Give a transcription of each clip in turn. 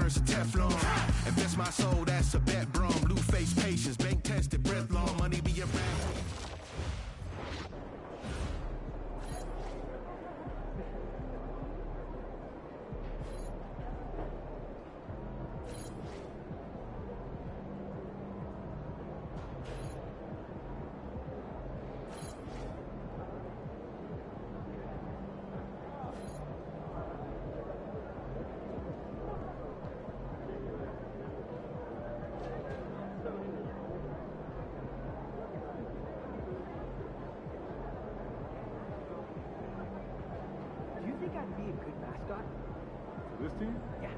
turns to Teflon. Invest my soul, that's a bet, brum. Blue face patience, bank tested, breath long, money be around. I'd be a good mascot. For this team? Yeah.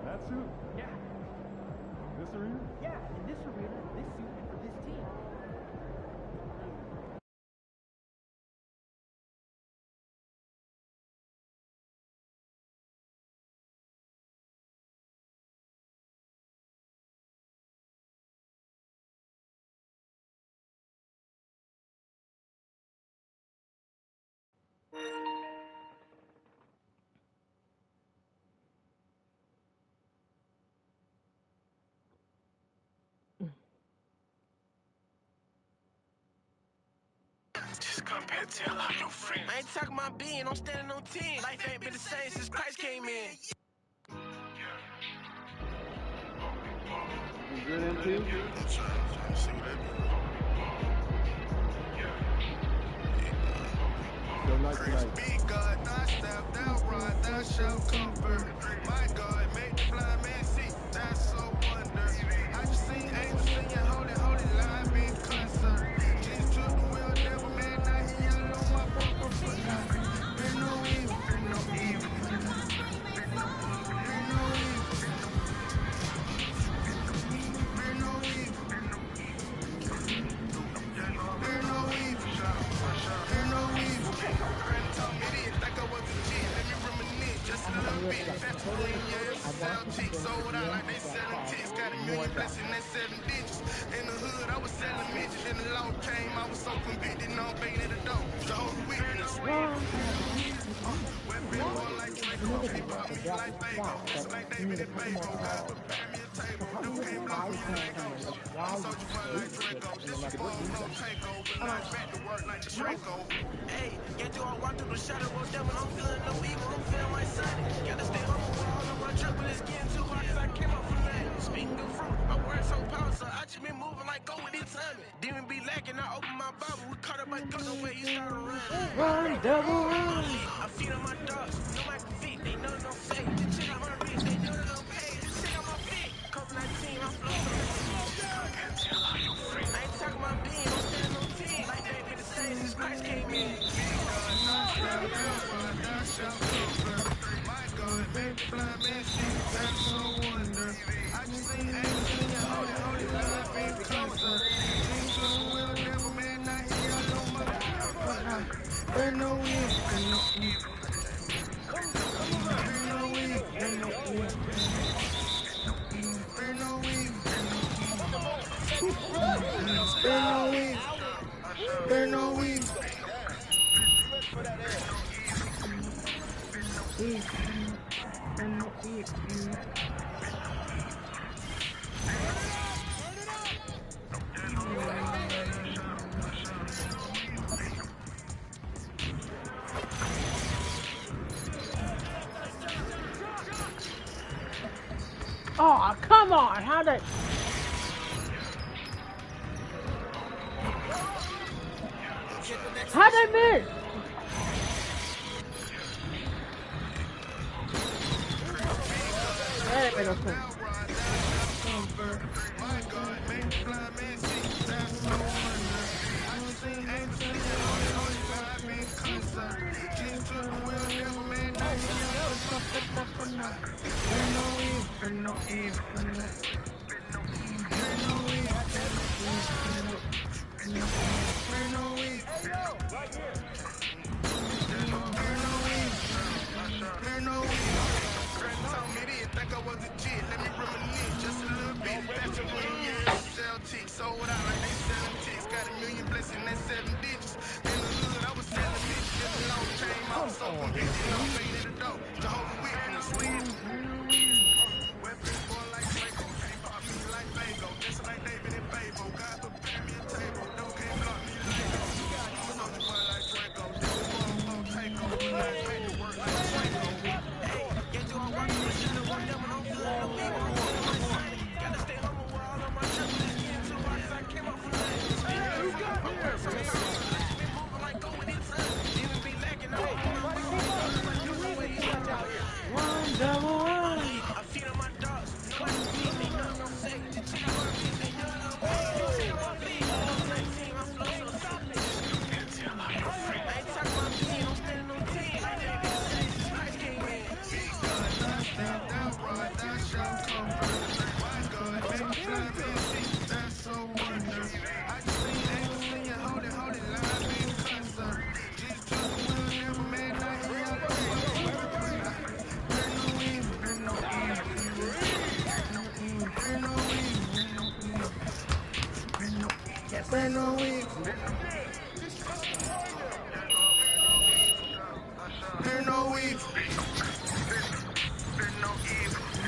That suit? Yeah. This arena? Yeah, in this arena, this suit, and for this team. Just come back and tell all your friends. I ain't talking about being, I'm standing on 10. Life ain't been the same since Christ came in. You good, MP? I'm trying to see what that Praise be God, thy staff, thou rod, thou shalt comfort. My God, make the blind man see, that's so wonder. I just seen angels singing, holy, holy, live in concert. Jesus took the wheel, devil man, now he all on my broken foot. There's no evil, there's no evil. There's no evil. There's no evil. There's no evil. There's no evil. Granny told me this, think I was a G. Let me reminisce just a little bit. Fast forward, yeah, it's a sell tick. Sold out like they selling ticks. Got a million blessing, that's 7 digits. In the hood, I was selling midgets. Then the law came, I was so convicted, no banging at the door. Jehovah's Witness. Weapon more like Draco. They pop me like Fago. Like David and Fago. God prepare me a table. Dude can't block me like Legos. I'm soldier fun like Draco. This is for no takeover. Not back to work like the Draco. Hey, get through, I walk through the shadow of devil. I'm feeling no evil, I'm feeling like Sunny. Gotta stay home with all of my drip, but it's getting too hot cause I came up from nothing. Speaking of fruit, my words so powerful, I just been moving like go with this timing. Demon be lacking, I open my Bible, we caught up by guns on where you started running. Run, devil, run! I feed on my dogs, no Michael Vick, they know no fake. Just check out my wrist, they know they gon' pay. Just check out my fit. COVID-19, my flow so I ain't talking about being, I'm standing on 10. Life ain't been the same since Christ came in. My God, make the blind man see, that's so wonder. I just seen angels singing, holy, holy, love in concert. Jesus to the wheel, devil man, now he all on my back. There's no evil, there's no evil. There's no evil, there's no evil. There's no evil, there's no evil. There's no evil. Oh, come on! How did... How'd I miss? That ain't made no sense. Sold out like they selling ticks. Got a million blessing, that's 7 digits. In the hood, I was selling midgets. Then the law came, I was so convicted, no pain in the door. Jehovah's Witness. Been no weed. Been no weed. Been no evil.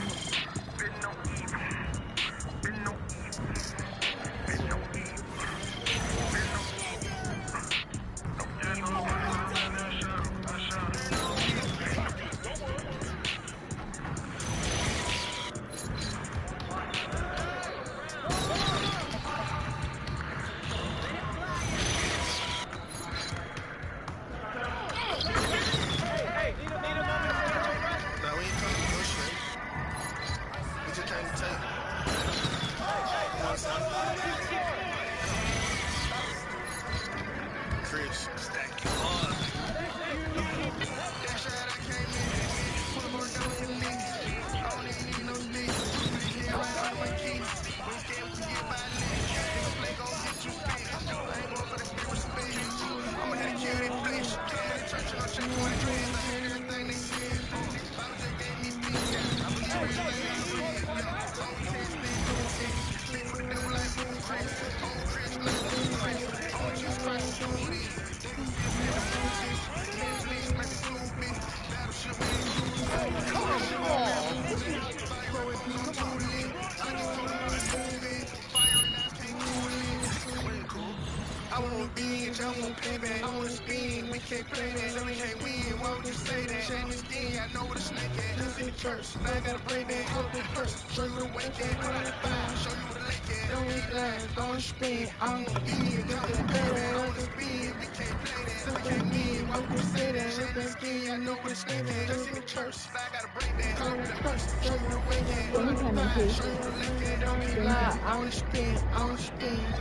Been no evil. Been no evil. Been no evil. Been no Now we ain't come to negotiate. We just came to take. You know what I'm saying? Chris, stack you hard. That shit I came in, put more down in the knees. I don't even need no sleep. Put it here right under my keys. When scared we can get by legs. Nigga play gon' get you spit. I ain't going for the big respect. I'ma have to kill this flesh. Come in the church and I'm shaking my dreads. I heard everything they said. Bible just gave me peace. I believe everything I read. Always had spin through it. Sleep with the devil like Boo Chris. Old Chris like Boo Chris. On Jesus Christ to do this. They gon' feel me in the bruises. Netflix make me stupid. Battleship we ain't cruising. Battleship on that moving. Fire weapons on tooling. I just told them I'm moving. Fire and ice can't cool it. We ain't cool. I want revenge, I want payback, I want to spin. We can't play that, so we can't win. Why would you say that? Shame the skin, I know where the snake at. Just in the church, now I gotta break that. Hold up the purse, show you where the wake at. Pull out the fire, show you where the lake at. Don't keep lying, don't spin. I want revenge, I want payback, I want to spin. We can't play that, so we can't win. Why would you say that? Shame the skin, I know where the snake at. Just in the church, now I gotta break that. Hold up the purse, show you where the wake at. Pull Then he out the came in fire, too. show you where the lake at. Don't keep Then he lying, came. I want to spin, I want to spin.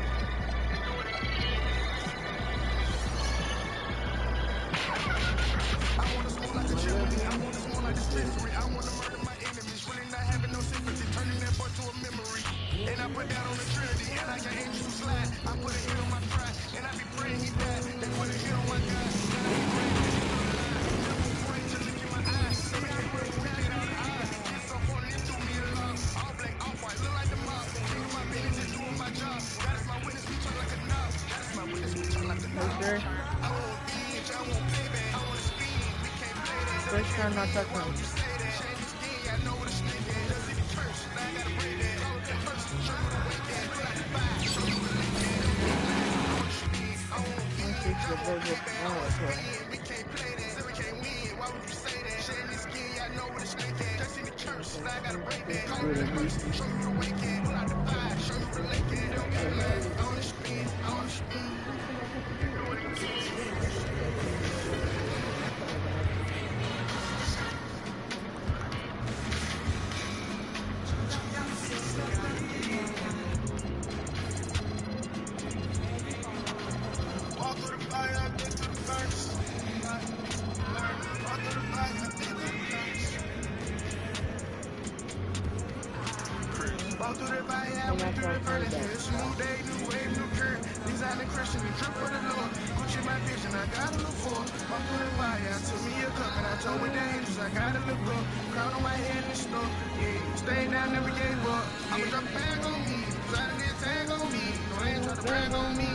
I wanna smoke like a chimney. I wanna smoke like dispensary. I wanna murder my enemies. Really not having no sympathy. Turning that boy to a memory. And I put that on the Trinity. And I got angels who slide. I put a hit on my pride. And I be praying he died. They put a hit on my God. And I be praying that he come alive. Never afraid to look in my eyes. Never can't pray to wicked out the eyes. Get some phone and threw me a log. All black, all white. Look like the mob. King of my business, just doing my job. God is my witness. We talk like a knob. God is my witness. We talk like a knob. Yes, sir. I want revenge. I want payback. I want to spin. We can't play that. So we First can't turn, not win. touch Why him. would you say that? Shame the skin. I know where the snake at. Just in the church. Now I gotta break that. Call up that first. Show you where the wake at. Pull out the fire. Show you where the lake at. Don't keep lying. I want to spin. I want revenge. I The want buzzer. payback. I Oh, want to okay. spin. We can't play that. So we can't win. Why would you say that? Shame the skin. I know where the snake at. Just in the church. Now I gotta break that. Call up that first. Show you where the wake at. Pull out the fire. Show you where the lake at. Don't keep lying. I want to spin. I want to spin. Walk through the fire, I've been through the furnace. Walk through the fire, I've been through the furnace. Walk through the fire, I And went that's through what the I'm trying to furnace. get. It's a new day, new wave, new current. Designing Christian and drip for the Lord. Gucci my vision, I gotta look for. Walk through the fire, I took me a cup and I told with the angels, I gotta look up. Crown on my head in the store. Yeah, stayed down, never gave up. I'ma drop a bag on me. Designer did tag on me. No, they ain't try to brag on me.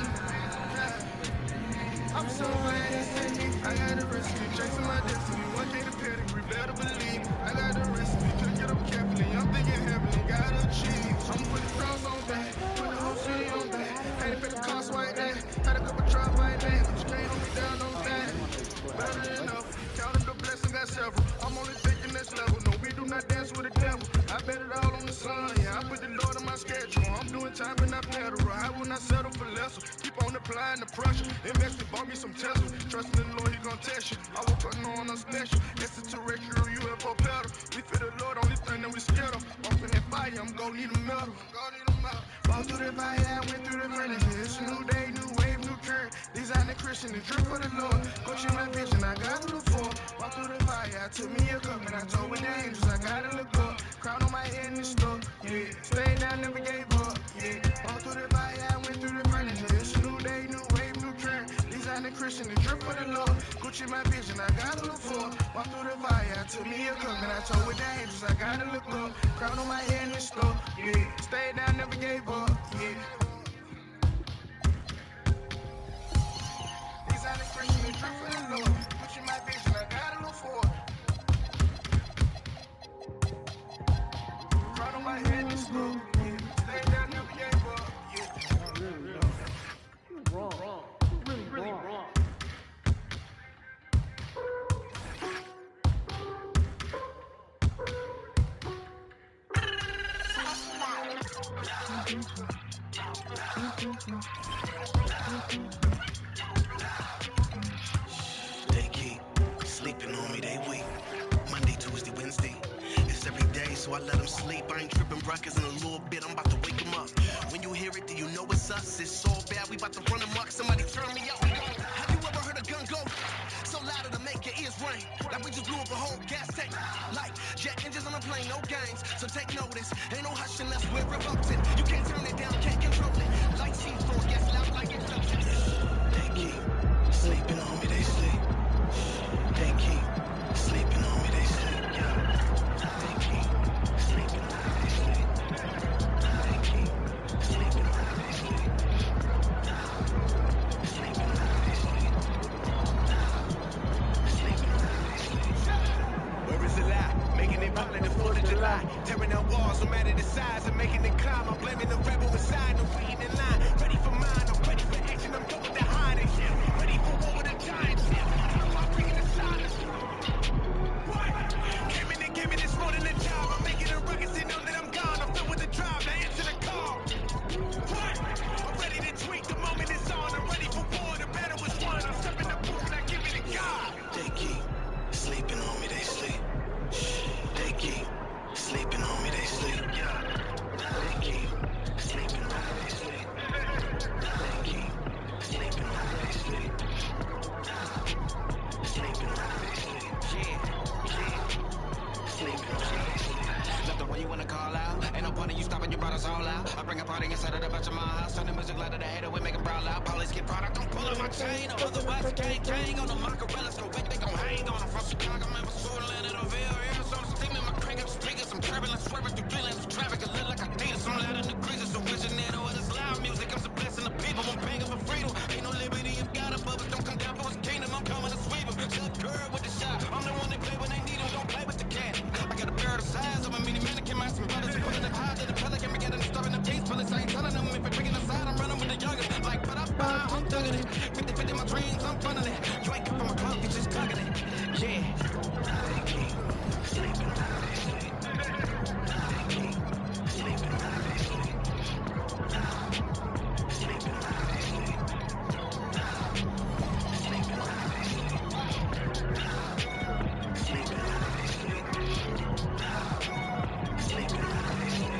I'm so glad they sent me. I got the recipe, chasing my destiny. 1K the pedigree, better believe. I got the recipe, couldn't get up carefully. I'm thinking heavenly, gotta achieve. I'ma put the cross on back, put the whole city on back. Had to pay the cost right there, had a couple tries right there. But you can't hold me down, don't stand. Better than enough, counting the blessing, got several. I'm only thinking next level. No, we do not dance with the devil. I bet it all on the sun, yeah. I put the Lord on my schedule. I'm doing time and not federal. I will not settle for lesser. Keep on applying the pressure. Invest it, bought me some Tesla. Trusting in the Lord, he gon' test you. I woke up knowing I'm special. Extraterrestrial UFO pedal. We feel the Lord, only thing that we scared of. Walk in that fire, I'm gon' need a medal. Walk through the fire, I went through the furnace. It's a new day, new wave, new current. Design the Christian and drip for the Lord. Coaching my vision, I gotta look for. Walk through the fire, I took me a cup and I told with the angels, I gotta look up. Crown on my head in the store, yeah. Stayed down, never gave up, yeah. Walk through the fire, I went through the furnace. It's a new day, new wave, new current. Design the Christian and drip for the Lord. Gucci my vision, I gotta look for. Walk through the fire, I took me a cup and I told with the angels, I gotta look up. Crown on my head in the store, yeah. Stayed down, never gave up, yeah. They keep sleeping on me, they weak. Monday, Tuesday, Wednesday. It's every day, so I let them sleep. I ain't tripping ruckus in a little bit, I'm about to wake them up. When you hear it, do you know it's us? It's so bad, we about to run amok. Somebody turn me up. Have you ever heard a gun go so loud it'll make your ears ring? Like we just blew up a whole gas tank. Like jet engines on a plane, no games. So take notice, ain't no hush unless we're revolting. You can't turn it down, can't control it. Like C4, yes, loud like explosions. They keep sleeping on me, they sleep. They keep sleeping on me, they sleep. They keep sleeping on me, they sleep. They keep sleeping on me, they sleep. Sleeping on me, they sleep. Sleeping on me, they sleep. Where is the lie? Making it pop like the 4th of July. Tearing down walls, no matter the size, and making it climb. I'm blaming the rebel inside, no waiting in line. Ready for mine, I'm ready for action, I'm done with the hiding. Ready for war with the giants. I'm bringing the silence. Came in and gave me this more than a job. I'm making a ruckus, they know that I'm gone. I'm filled with the drive, now answer the call. What? I'm ready to tweak, the moment is on. I'm ready for war, the battle is won. I'm stepping the booth and I give it to God. They keep sleeping on me, they sleep. They keep sleeping on me, they sleep. They keep sleeping on me, they sleep. They keep sleeping on me, they sleep. Sleeping on me, they sleep. Sleeping on me, they sleep. Love the way you wanna call out. Ain't no point in you stopping, you brought us all out. I bring a party inside of the bunch of my house. Turn the music loud to the hater, we make them brawl out. Police get product, don't pull on my chain. Or otherwise, I can't gang on the Machiavellis. Go wait, they gon' hang on them. From Chicago, man, Missouri, Atlanta, to Ville, Arizona, steam in my crank up speakers. I'm turbulent, swerving through three lanes of traffic. I look like I need some loud in the creases. Originator of this loud music. I'm so blessing the people. I'm begging for freedom. Ain't no liberty if God above us. Don't come down for his kingdom. I'm coming to sweep him. Shut curve with the shot. I'm the one they play when they need him. Don't play with the cat. I got a barrel the size of a mini mannequin. My some brothers pulling them high to the pelican. We got them starving the peace. Police, I ain't telling them if we're picking the side. I'm running with the youngest. Like, but I'm thugging it. 50-50 my dreams, I'm funneling it. You ain't come from my club, you just tugging it. Yeah. They keep sleeping on me, they sleep. They keep sleeping on me, they sleep. Sleeping on me, they sleep. Sleeping on me, they sleep. Sleeping on me, they sleep. Sleeping on me, they sleep. Sleeping on me, they sleep.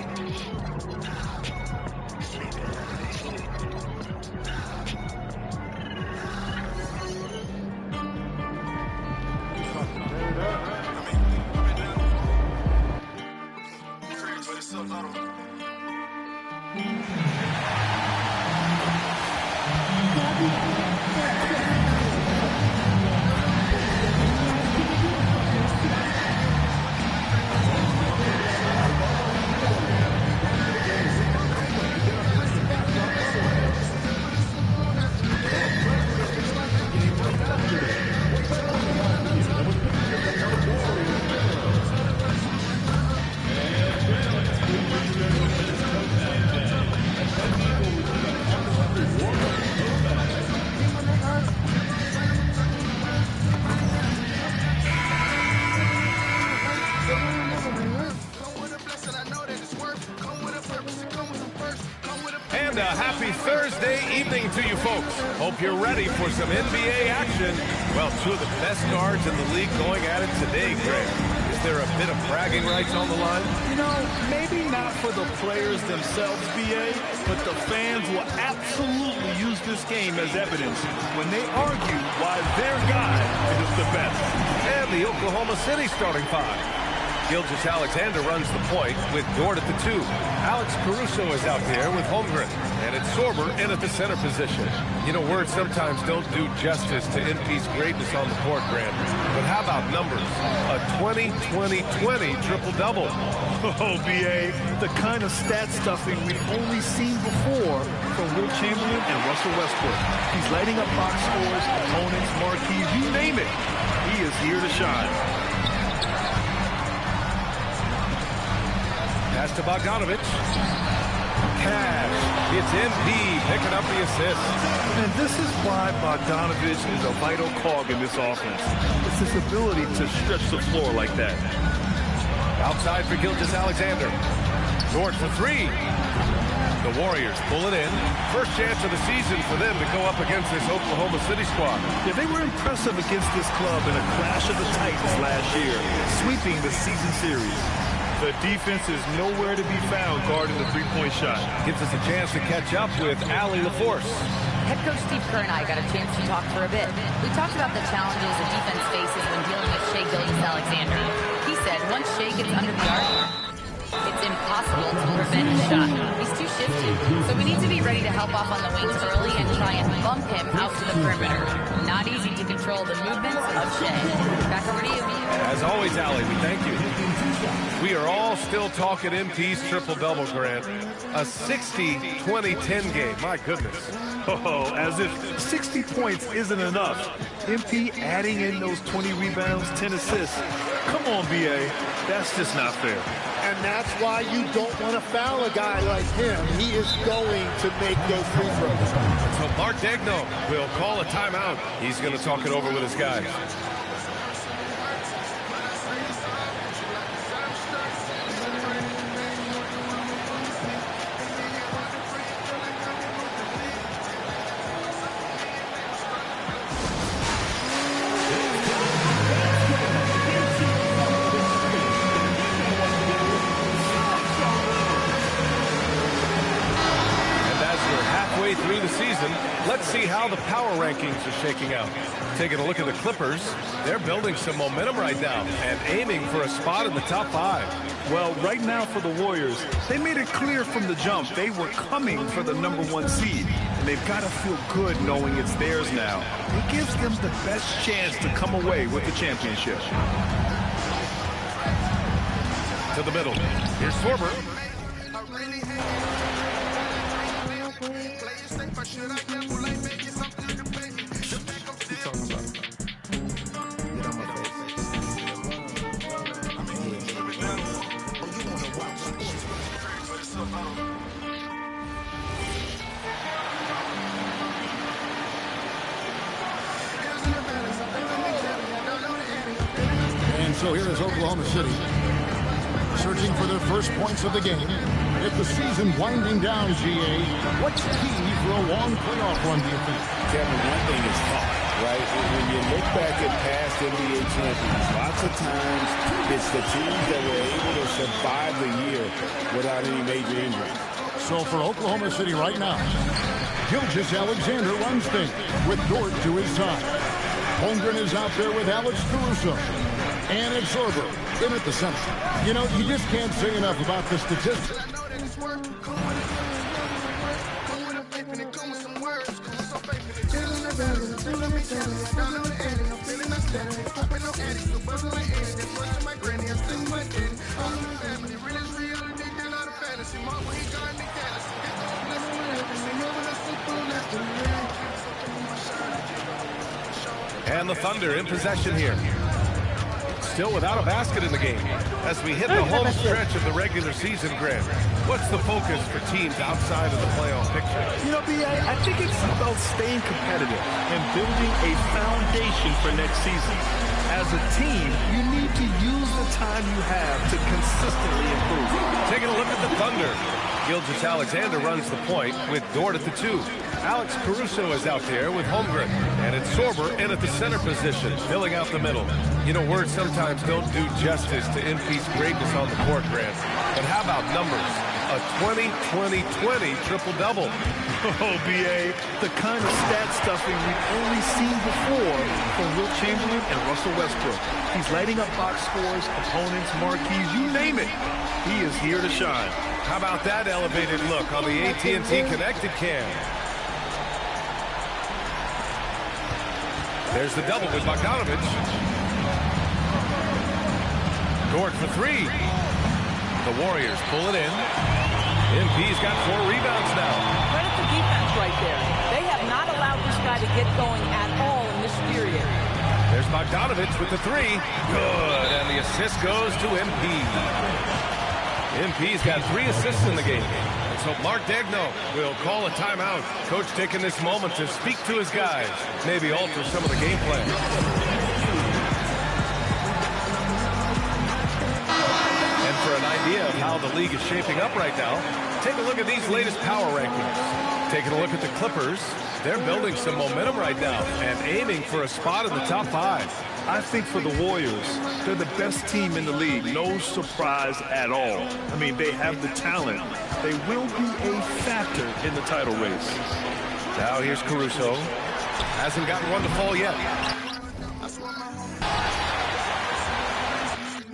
And a happy Thursday evening to you folks. Hope you're ready for some NBA action. Well, two of the best guards in the league going at it today, Greg. Is there a bit of bragging rights on the line? You know, maybe not for the players themselves, BA, but the fans will absolutely use this game as evidence when they argue why their guy is the best. And the Oklahoma City starting five. Gilgeous-Alexander runs the point with Dort at the 2. Alex Caruso is out there with Holmgren. And it's Sorber in at the center position. You know, words sometimes don't do justice to NP's greatness on the court, Grant. But how about numbers? A 20-20-20 triple-double. Oh, BA, the kind of stat stuffing we've only seen before from Will Chamberlain and Russell Westbrook. He's lighting up box scores, opponents, marquees, you name it. He is here to shine. Pass to Bogdanovic. Cash. It's MP picking up the assist. And this is why Bogdanovic is a vital cog in this offense. It's his ability to stretch the floor like that. Outside for Gilgeous-Alexander. Dort for 3. The Warriors pull it in. First chance of the season for them to go up against this Oklahoma City squad. Yeah, they were impressive against this club in a clash of the Titans last year, sweeping the season series. The defense is nowhere to be found guarding the three-point shot. Gives us a chance to catch up with Allie LaForce. Head coach Steve Kerr and I got a chance to talk for a bit. We talked about the challenges the defense faces when dealing with Shai Gilgeous-Alexander. He said once Shai gets under the arc, it's impossible to prevent his shot. He's too shifty, so we need to be ready to help off on the wings early and try and bump him out to the perimeter. Not easy to control the movements of Shai. Back over to you. As always, Allie, we thank you. We are all still talking MP's triple-double, Grant. A 60-20-10 game. My goodness. Oh, as if 60 points isn't enough. MP adding in those 20 rebounds, 10 assists. Come on, BA. That's just not fair. And that's why you don't want to foul a guy like him. He is going to make those free throws. So Mark Degno will call a timeout. He's going to talk it over with his guys. Through the season, let's see how the power rankings are shaking out. Taking a look at the Clippers, they're building some momentum right now and aiming for a spot in the top 5. Well, right now for the Warriors, they made it clear from the jump they were coming for the #1 seed. And they've got to feel good knowing it's theirs now. It gives them the best chance to come away with the championship. To the middle. Here's Sorber. And so here is Oklahoma City, searching for their first points of the game. With the season winding down, GA, what's key for a long playoff run, do you think? Kevin, one thing is heart, right? When you look back at past NBA champions, lots of times it's the teams that were able to survive the year without any major injuries. So for Oklahoma City right now, Gilgeous-Alexander runs things with Dort to his side. Holmgren is out there with Alex Caruso. And it's Sorber in at the center. You know, you just can't say enough about the statistics. And the Thunder in possession here. Still without a basket in the game. As we hit the home stretch of the regular season, Grant, what's the focus for teams outside of the playoff picture? You know, B.A., I think it's about staying competitive and building a foundation for next season. As a team, you need to use the time you have to consistently improve. Taking a look at the Thunder. Gilgeous-Alexander runs the point with Dort at the 2. Alex Caruso is out there with Holmgren. And it's Sorber in at the center position, filling out the middle. You know, words sometimes don't do justice to MP's greatness on the court, Grant. But how about numbers? A 20-20-20 triple-double. Oh, B.A., the kind of stat stuffing we've only seen before from Wilt Chamberlain and Russell Westbrook. He's lighting up box scores, opponents, marquees, you name it. He is here to shine. How about that elevated look on the AT&T Connected Cam? There's the double with Bogdanovich. Dort for 3. The Warriors pull it in. MP's got 4 rebounds now. Credit the defense right there. They have not allowed this guy to get going at all in this period. There's Bogdanovich with the 3. Good, and the assist goes to MP. MP's got 3 assists in the game. And so Mark Degno will call a timeout. Coach taking this moment to speak to his guys, maybe alter some of the game plan. And for a night idea of how the league is shaping up right now, take a look at these latest power rankings. Taking a look at the Clippers, they're building some momentum right now and aiming for a spot in the top 5. I think for the Warriors, they're the best team in the league. No surprise at all. I mean, they have the talent. They will be a factor in the title race. Now here's Caruso. Hasn't gotten one to fall yet.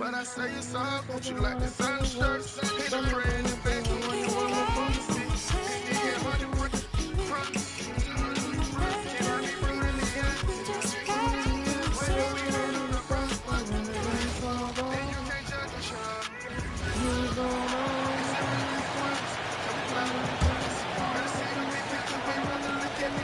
But I say it's all, don't you like the sun shirts? Hit a friend and back when you want to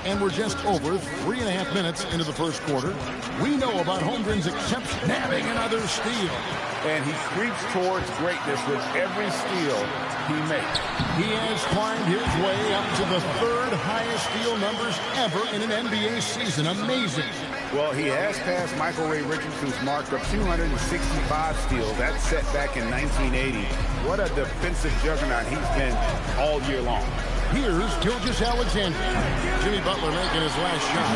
And we're just over 3.5 minutes into the first quarter. We know about Holmgren's exception, nabbing another steal. And he creeps towards greatness with every steal he makes. He has climbed his way up to the 3rd highest steal numbers ever in an NBA season. Amazing. Well, he has passed Michael Ray Richardson's mark of 265 steals. That's set back in 1980. What a defensive juggernaut he's been all year long. Here's Gilgeous-Alexander. Jimmy Butler making his last shot.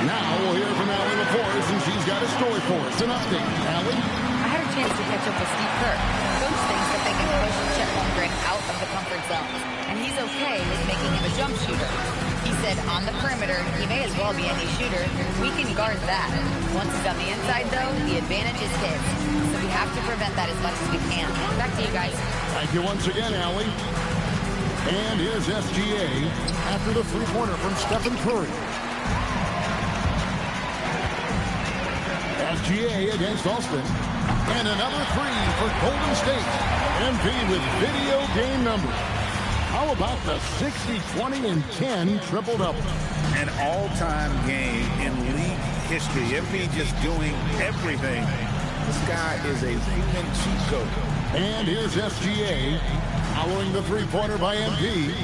Now we'll hear from Allie LaForce, and she's got a story for us. An update. Allie? I had a chance to catch up with Steve Kerr. Coach thinks that they can push Chet Holmgren out of the comfort zone, and he's okay with making him a jump shooter. He said on the perimeter, he may as well be any shooter. We can guard that. Once he's on the inside, though, the advantage is his. So we have to prevent that as much as we can. Back to you guys. Thank you once again, Allie. And here's SGA after the three-pointer from Stephen Curry. SGA against Austin. And another three for Golden State. MV with video game numbers. How about the 60, 20, and 10 triple-double? An all-time game in league history. MV just doing everything. This guy is a human cheat code. And here's SGA following the three-pointer by MV.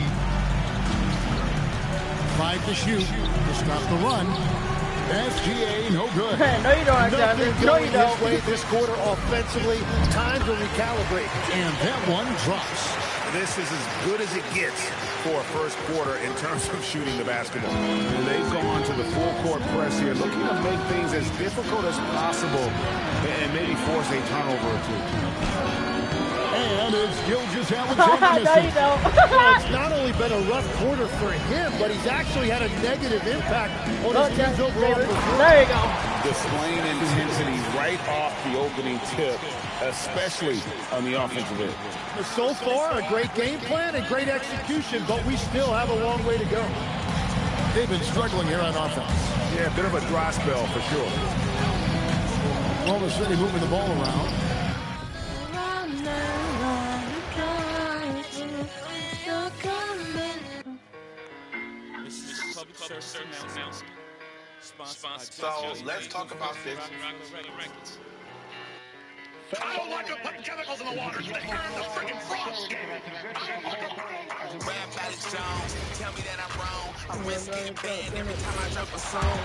5 to shoot to stop the run. SGA, no good. No, you don't, Nothing going this way this quarter offensively. Time to recalibrate. And that one drops. This is as good as it gets for a first quarter in terms of shooting the basketball. And they've gone to the full court press here, looking to make things as difficult as possible and maybe force a turnover or two. And it's Gilgeous-Alexander. Well, it's not only been a rough quarter for him, but he's actually had a negative impact on his team's overall performance. There you go. Displaying intensity right off the opening tip, especially on the offensive end. So far, a great game plan and great execution, but we still have a long way to go. They've been struggling here on offense. Yeah, a bit of a dry spell for sure. Oklahoma City moving the ball around. So let's talk about this. I don't like to put chemicals in the water. They turn the freaking frogs. I don't like to Rap Alex Jones, tell me that I'm wrong. I'm risking bad every time I drop a song.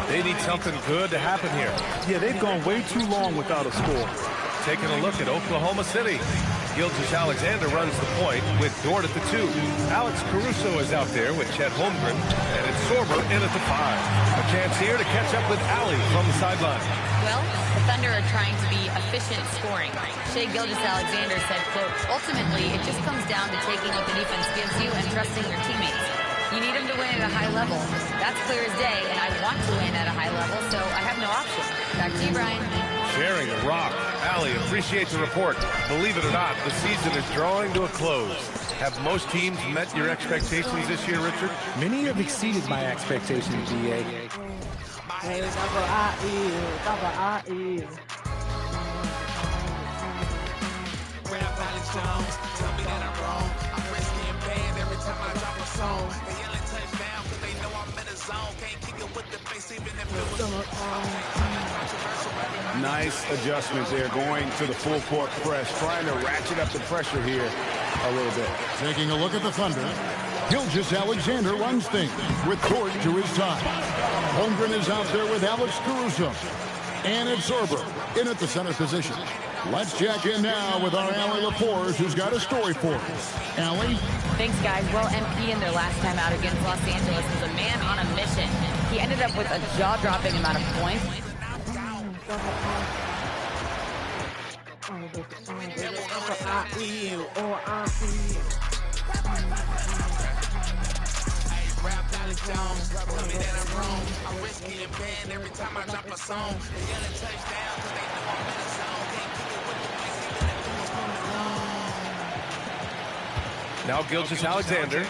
They need something good to happen here. Yeah, they've gone way too long without a score. Taking a look at Oklahoma City. Gilgeous-Alexander runs the point with Dort at the 2. Alex Caruso is out there with Chet Holmgren, and it's Sorber in at the 5. A chance here to catch up with Allie from the sideline. Well, the Thunder are trying to be efficient scoring. Shai Gilgeous-Alexander said, quote, ultimately, it just comes down to taking what the defense gives you and trusting your teammates. You need them to win at a high level. That's clear as day, and I want to win at a high level, so I have no option. Back to you, Brian. Sharing the rock. Allie, appreciate the report. Believe it or not, the season is drawing to a close. Have most teams met your expectations this year, Richard? Many have exceeded my expectations, DA. Hey, that's what I is. That's what I is. Rap Alex Jones, tell me that I'm wrong. I'm risking bad every time I drop a song. They yelling touchdown because they know I'm in the zone. Can't kick it with the face even if it was Nice adjustment there, going to the full court press, trying to ratchet up the pressure here a little bit. Taking a look at the Thunder. Gilgeous-Alexander runs things with Dort to his side. Holmgren is out there with Alex Caruso. And it's Sorber in at the center position. Let's check in now with our Allie LaForce, who's got a story for us. Allie? Thanks, guys. Well, MP in their last time out against Los Angeles was a man on a mission. He ended up with a jaw-dropping amount of points. Now Gilgeous-Alexander.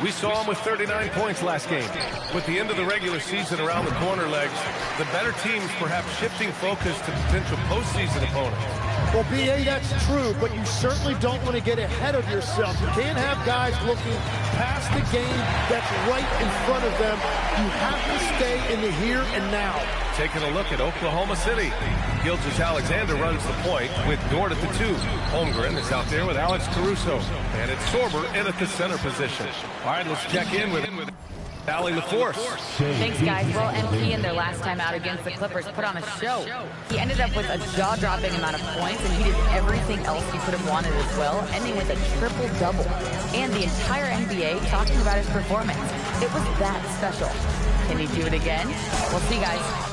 We saw him with 39 points last game. With the end of the regular season around the corner, Legs, the better teams perhaps shifting focus to potential postseason opponents. Well, B.A., that's true, but you certainly don't want to get ahead of yourself. You can't have guys looking past the game that's right in front of them. You have to stay in the here and now. Taking a look at Oklahoma City. Gilgeous-Alexander runs the point with Dort at the 2. Holmgren is out there with Alex Caruso. And it's Sorber in at the center position. All right, let's check in with Allie LaForce. Thanks, guys. Well, MP in their last time out against the Clippers put on a show. He ended up with a jaw-dropping amount of points, and he did everything else he could have wanted as well, ending with a triple-double. And the entire NBA talking about his performance. It was that special. Can he do it again? We'll see, guys.